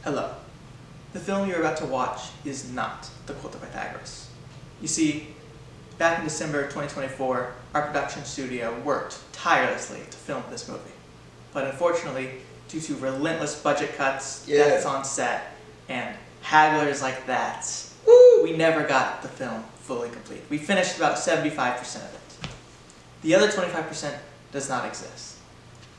Hello. The film you're about to watch is not The Cult of Pythagoras. You see, back in December 2024, our production studio worked tirelessly to film this movie. But unfortunately, due to relentless budget cuts, deaths on set, and hagglers like that, we never got the film fully complete. We finished about 75% of it. The other 25% does not exist.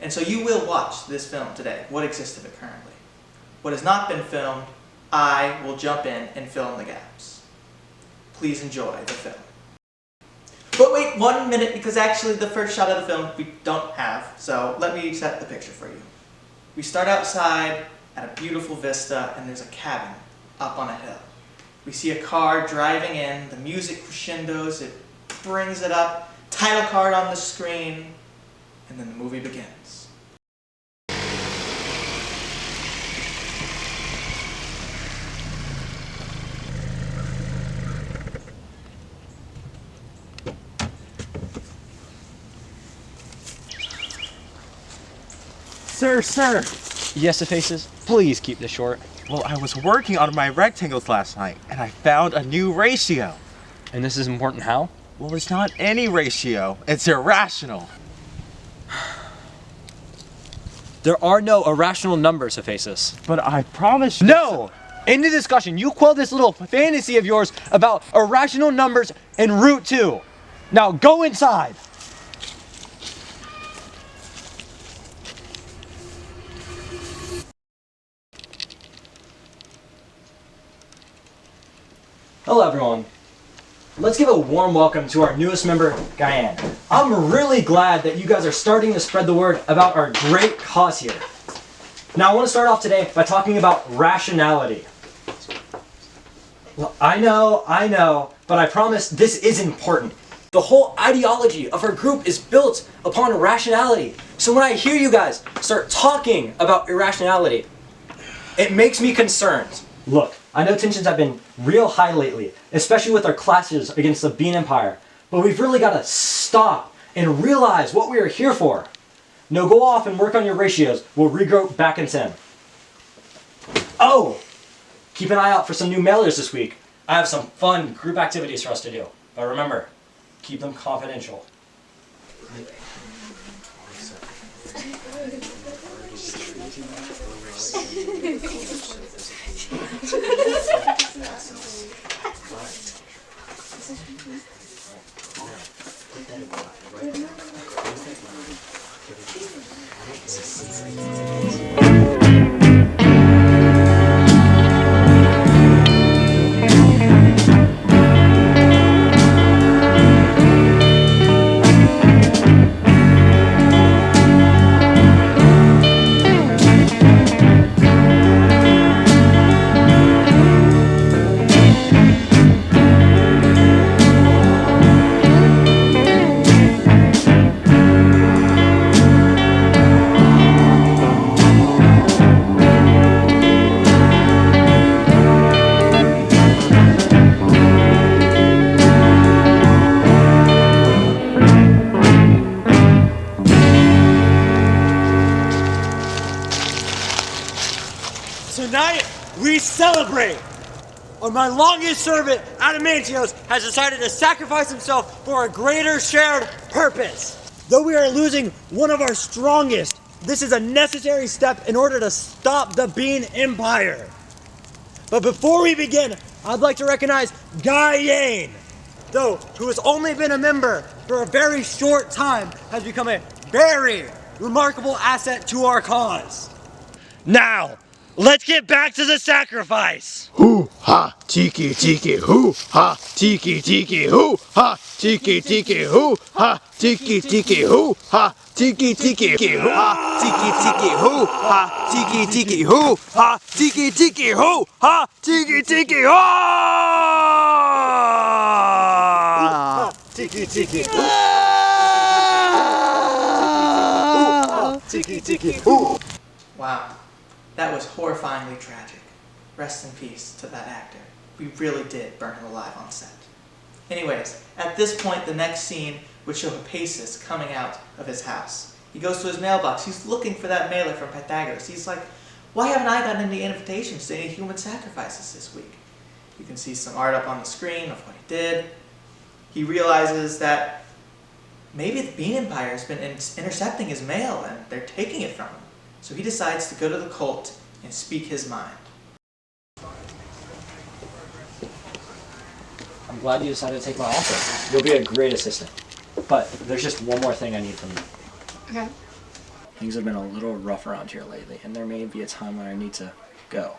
And so you will watch this film today, what exists of it currently. What has not been filmed, I will jump in and fill in the gaps. Please enjoy the film. But wait 1 minute, because actually the first shot of the film we don't have, so let me set the picture for you. We start outside at a beautiful vista, and there's a cabin up on a hill. We see a car driving in, the music crescendos, it brings it up, title card on the screen, and then the movie begins. Sir! Yes, Faces. Please keep this short. Well, I was working on my rectangles last night, and I found a new ratio. And this is important how? Well, it's not any ratio. It's irrational. There are no irrational numbers, Faces. But I promise you... No! End the discussion. You quell this little fantasy of yours about irrational numbers and root 2. Now go inside. Hello everyone. Let's give a warm welcome to our newest member, Guyan. I'm really glad that you guys are starting to spread the word about our great cause here. Now I want to start off today by talking about rationality. Well, I know, but I promise this is important. The whole ideology of our group is built upon rationality. So when I hear you guys start talking about irrationality, it makes me concerned. Look, I know tensions have been real high lately, especially with our clashes against the Bean Empire, but we've really got to stop and realize what we are here for. Now go off and work on your ratios. We'll regroup back in 10. Oh! Keep an eye out for some new mailers this week. I have some fun group activities for us to do. But remember, keep them confidential. Tonight, we celebrate! My longest servant, Adamantios, has decided to sacrifice himself for a greater shared purpose. Though we are losing one of our strongest, this is a necessary step in order to stop the Bean Empire. But before we begin, I'd like to recognize Guyan, though, who has only been a member for a very short time, has become a very remarkable asset to our cause. Now, let's get back to the sacrifice! Hoo ha, tiki tiki, hoo ha, tiki tiki, hoo ha, tiki tiki, hoo ha, tiki tiki, hoo ha, tiki tiki, hoo ha, tiki tiki, hoo ha, tiki tiki, hoo ha, tiki tiki, hoo ha, tiki tiki, ha, tiki tiki, tiki tiki, hoo. Wow, that was horrifyingly tragic. Rest in peace to that actor. We really did burn him alive on set. Anyways, at this point, the next scene would show Hippasus coming out of his house. He goes to his mailbox. He's looking for that mailer from Pythagoras. He's like, Why haven't I gotten any invitations to any human sacrifices this week? You can see some art up on the screen of what he did. He realizes that maybe the Bean Empire has been intercepting his mail and they're taking it from him. So he decides to go to the cult and speak his mind. I'm glad you decided to take my offer. You'll be a great assistant. But there's just one more thing I need from you. Okay. Things have been a little rough around here lately, and there may be a time when I need to go.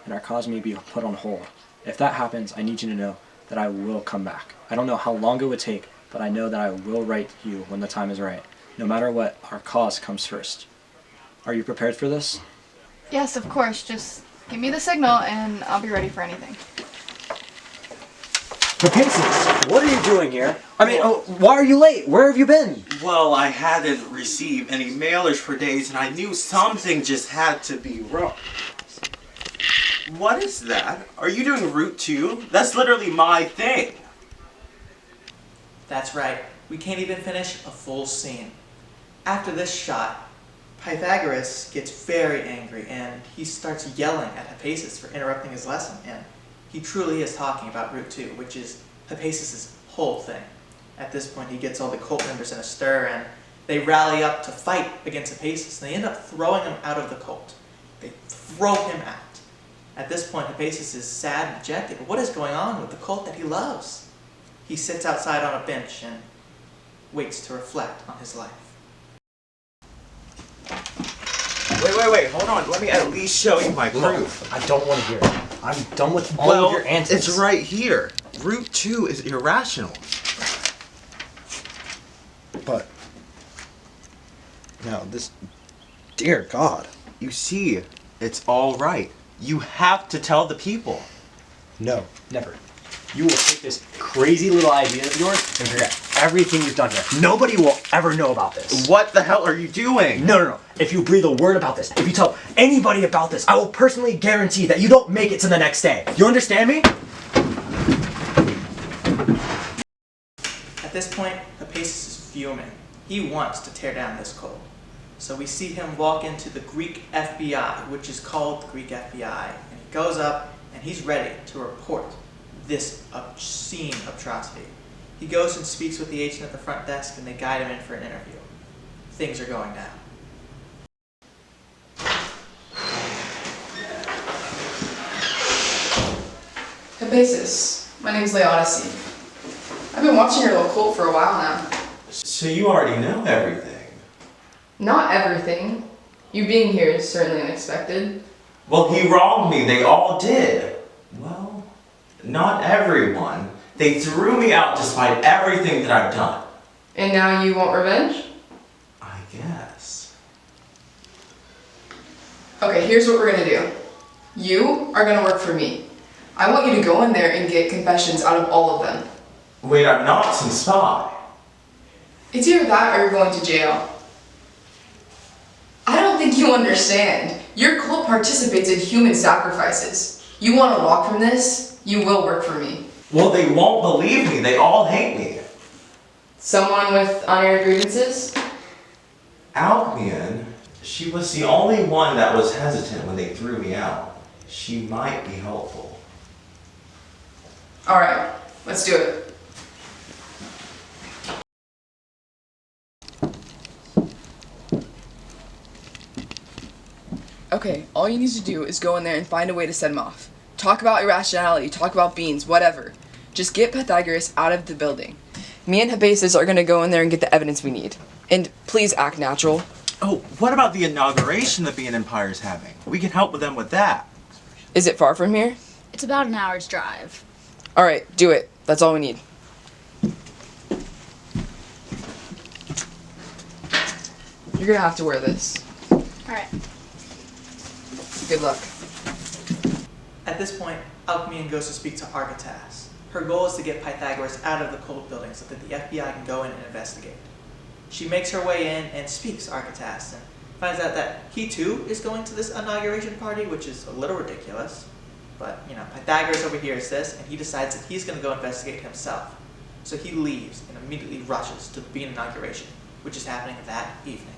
And our cause may be put on hold. If that happens, I need you to know that I will come back. I don't know how long it would take, but I know that I will write you when the time is right. No matter what, our cause comes first. Are you prepared for this? Yes, of course. Just give me the signal and I'll be ready for anything. Hypaces, what are you doing here? I mean, why are you late? Where have you been? Well, I hadn't received any mailers for days, and I knew something just had to be wrong. What is that? Are you doing Route 2? That's literally my thing. That's right, we can't even finish a full scene. After this shot, Pythagoras gets very angry and he starts yelling at Hypaces for interrupting his lesson, and he truly is talking about Route 2, which is Hypaces' whole thing. At this point, he gets all the cult members in a stir and they rally up to fight against Hypaces, and they end up throwing him out of the cult. They throw him out. At this point, Hypaces is sad and dejected. But what is going on with the cult that he loves? He sits outside on a bench and waits to reflect on his life. Wait, hold on. Let me at least show you my proof. I don't want to hear it. I'm done with all of your antics. It's right here. Route 2 is irrational. But now this, dear God. You see, it's all right. You have to tell the people. No, never. You will take this crazy little idea of yours and forget everything you've done here. Nobody will ever know about this. What the hell are you doing? No. If you breathe a word about this, if you tell anybody about this, I will personally guarantee that you don't make it to the next day. You understand me? At this point, Hypaces is fuming. He wants to tear down this cult. So we see him walk into the Greek FBI, which is called the Greek FBI, and he goes up and he's ready to report this obscene atrocity. He goes and speaks with the agent at the front desk and they guide him in for an interview. Things are going down. Hypaces, my name's Laodice. I've been watching your little cult for a while now. So you already know everything. Not everything. You being here is certainly unexpected. Well, he wronged me. They all did. Well, not everyone. They threw me out despite everything that I've done. And now you want revenge? I guess. Okay, here's what we're gonna do. You are gonna work for me. I want you to go in there and get confessions out of all of them. Wait, I'm not some spy. It's either that or you're going to jail. I don't think you understand. Your cult participates in human sacrifices. You want to walk from this? You will work for me. Well, they won't believe me. They all hate me. Someone with unaired grievances? Alcmeon, she was the only one that was hesitant when they threw me out. She might be helpful. Alright, let's do it. Okay, all you need to do is go in there and find a way to set him off. Talk about irrationality, talk about beans, whatever. Just get Pythagoras out of the building. Me and Hypaces are gonna go in there and get the evidence we need. And please act natural. Oh, what about the inauguration the Bean Empire is having? We can help them with that. Is it far from here? It's about an hour's drive. Alright, do it. That's all we need. You're gonna have to wear this. Alright. Good luck. At this point, Alcmeon goes to speak to Architas. Her goal is to get Pythagoras out of the cult building so that the FBI can go in and investigate. She makes her way in and speaks to Architas and finds out that he too is going to this inauguration party, which is a little ridiculous. But, Pythagoras overhears this and he decides that he's going to go investigate himself. So he leaves and immediately rushes to the Bean inauguration, which is happening that evening.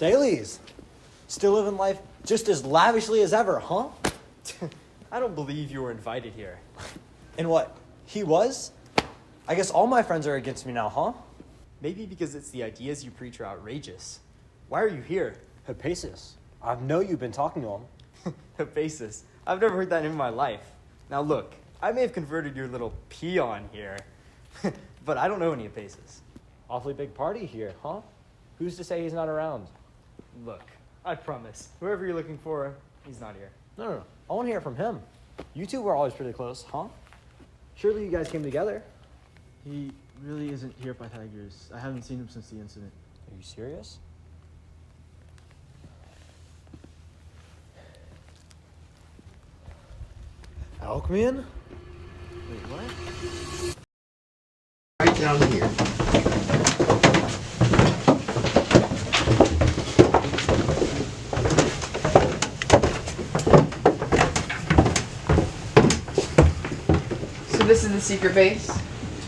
Dailies, still living life just as lavishly as ever, huh? I don't believe you were invited here. And what, he was? I guess all my friends are against me now, huh? Maybe because it's the ideas you preach are outrageous. Why are you here? Hypasus, I know you've been talking to him. Hypasus. I've never heard that name in my life. Now look, I may have converted your little peon here, but I don't know any Hypasus. Awfully big party here, huh? Who's to say he's not around? Look, I promise, whoever you're looking for, he's not here. No. I want to hear from him. You two were always pretty close, huh? Surely you guys came together. He really isn't here, Pythagoras. I haven't seen him since the incident. Are you serious? Alchemian? Wait, what? Right down here. So this is the secret base?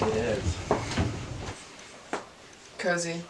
It is. Cozy.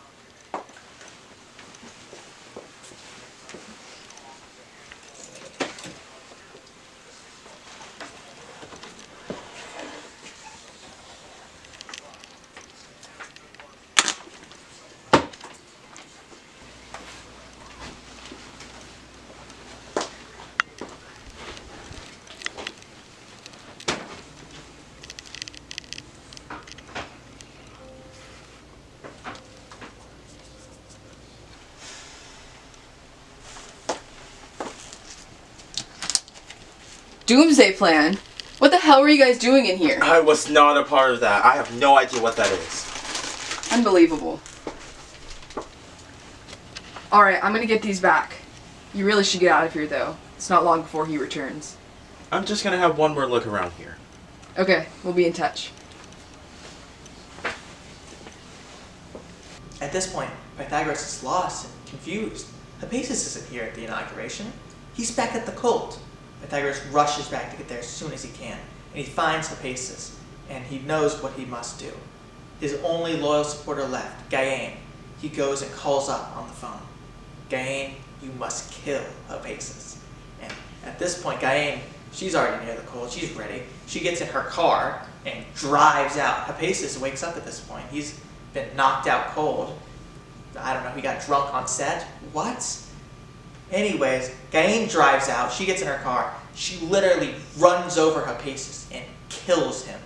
Doomsday Plan? What the hell were you guys doing in here? I was not a part of that. I have no idea what that is. Unbelievable. Alright, I'm gonna get these back. You really should get out of here though. It's not long before he returns. I'm just gonna have one more look around here. Okay, we'll be in touch. At this point, Pythagoras is lost and confused. Hypasus isn't here at the inauguration. He's back at the cult. Pythagoras rushes back to get there as soon as he can, and he finds Hypasus, and he knows what he must do. His only loyal supporter left, Gaiane, he goes and calls up on the phone. Gaiane, you must kill Hypasus. And at this point, Gaiane, she's already near the cult, she's ready. She gets in her car and drives out. Hypasus wakes up at this point. He's been knocked out cold. I don't know, he got drunk on set. What? Anyways, Gaiane drives out, she gets in her car, she literally runs over Hypasus and kills him.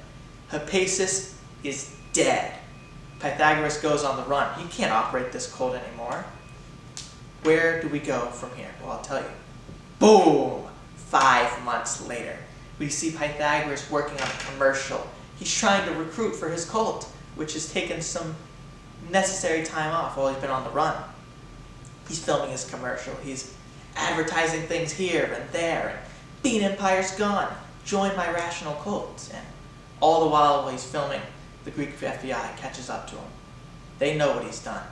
Hypasus is dead. Pythagoras goes on the run. He can't operate this cult anymore. Where do we go from here? Well, I'll tell you. Boom! 5 months later, we see Pythagoras working on a commercial. He's trying to recruit for his cult, which has taken some necessary time off while he's been on the run. He's filming his commercial. He's advertising things here and there. And Bean Empire's gone. Join my rational cult. And all the while he's filming, the Greek FBI catches up to him. They know what he's done.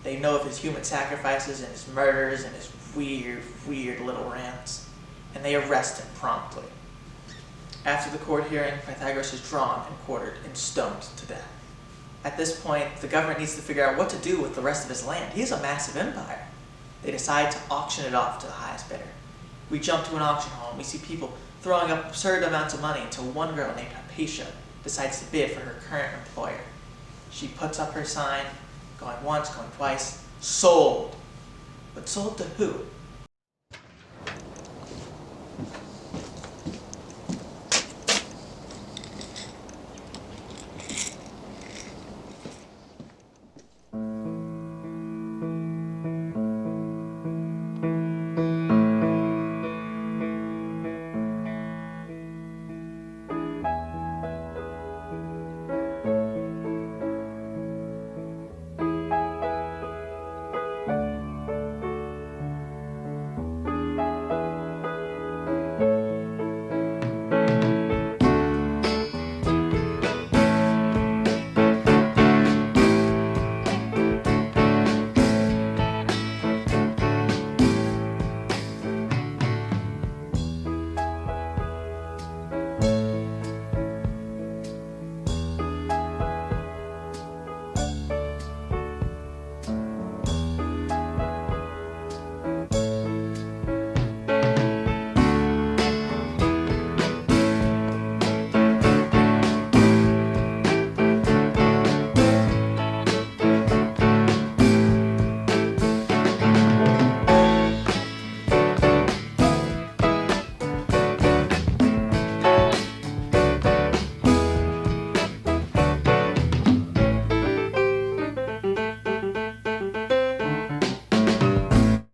They know of his human sacrifices and his murders and his weird little rants. And they arrest him promptly. After the court hearing, Pythagoras is drawn and quartered and stoned to death. At this point, the government needs to figure out what to do with the rest of his land. He has a massive empire. They decide to auction it off to the highest bidder. We jump to an auction hall and we see people throwing up absurd amounts of money until one girl named Hypatia decides to bid for her current employer. She puts up her sign, going once, going twice, sold. But sold to who?